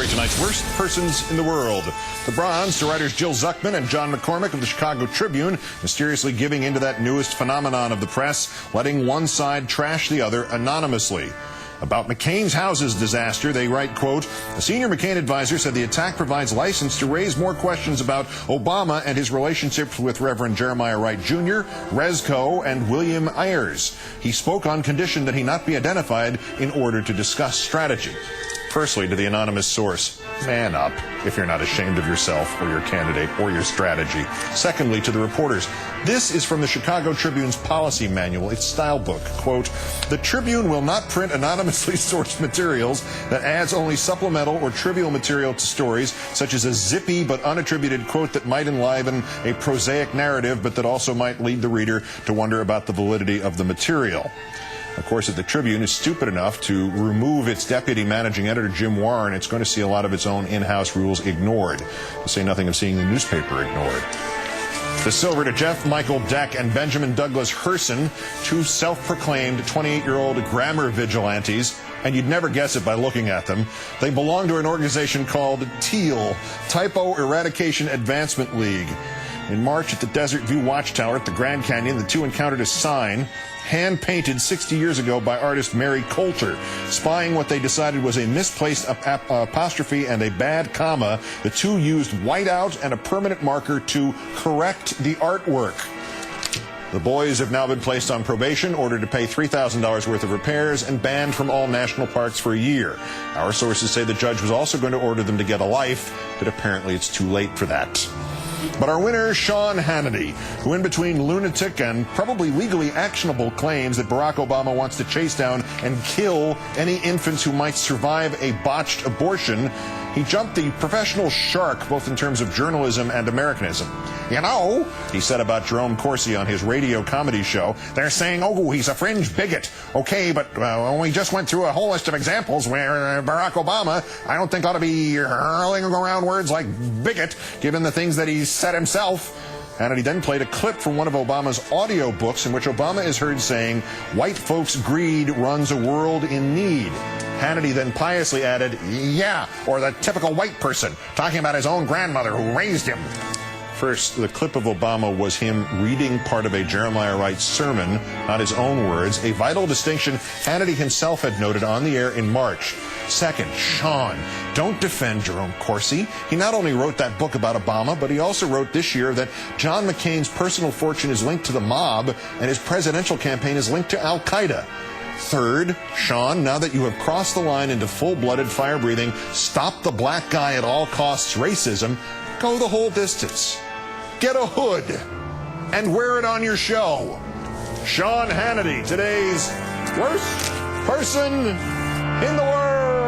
Tonight's worst persons in the world. The bronze to writers Jill Zuckman and John McCormick of the Chicago Tribune, mysteriously giving into that newest phenomenon of the press, letting one side trash the other anonymously. About McCain's houses disaster, they write, quote, a senior McCain advisor said the attack provides license to raise more questions about Obama and his relationships with Reverend Jeremiah Wright Jr., Rezko, and William Ayers. He spoke on condition that he not be identified in order to discuss strategy. Firstly, to the anonymous source, man up if you're not ashamed of yourself or your candidate or your strategy. Secondly, to the reporters, this is from the Chicago Tribune's policy manual, its style book. Quote, the Tribune will not print anonymously sourced materials that adds only supplemental or trivial material to stories, such as a zippy but unattributed quote that might enliven a prosaic narrative, but that also might lead the reader to wonder about the validity of the material. Of course, if the Tribune is stupid enough to remove its deputy managing editor, Jim Warren, it's going to see a lot of its own in-house rules ignored, to say nothing of seeing the newspaper ignored. The silver to Jeff Michael Deck and Benjamin Douglas Herson, two self-proclaimed 28-year-old grammar vigilantes, and you'd never guess it by looking at them. They belong to an organization called TEAL, Typo Eradication Advancement League. In March at the Desert View Watchtower at the Grand Canyon, the two encountered a sign hand-painted 60 years ago by artist Mary Coulter. Spying what they decided was a misplaced apostrophe and a bad comma, the two used whiteout and a permanent marker to correct the artwork. The boys have now been placed on probation, ordered to pay $3,000 worth of repairs, and banned from all national parks for a year. Our sources say the judge was also going to order them to get a life, but apparently it's too late for that. But our winner, Sean Hannity, who in between lunatic and probably legally actionable claims that Barack Obama wants to chase down and kill any infants who might survive a botched abortion, he jumped the professional shark both in terms of journalism and Americanism. You know, he said about Jerome Corsi on his radio comedy show, they're saying, oh, he's a fringe bigot. Okay, but we just went through a whole list of examples where Barack Obama, I don't think ought to be hurling around words like bigot, given the things that he said himself. Hannity then played a clip from one of Obama's audio books in which Obama is heard saying, white folks' greed runs a world in need. Hannity then piously added, yeah, or the typical white person, talking about his own grandmother who raised him. First, the clip of Obama was him reading part of a Jeremiah Wright sermon, not his own words, a vital distinction Hannity himself had noted on the air in March. Second, Sean, don't defend Jerome Corsi. He not only wrote that book about Obama, but he also wrote this year that John McCain's personal fortune is linked to the mob and his presidential campaign is linked to Al-Qaeda. Third, Sean, now that you have crossed the line into full-blooded, fire-breathing, stop the black guy at all costs racism, go the whole distance. Get a hood and wear it on your show. Sean Hannity, today's worst person in the world.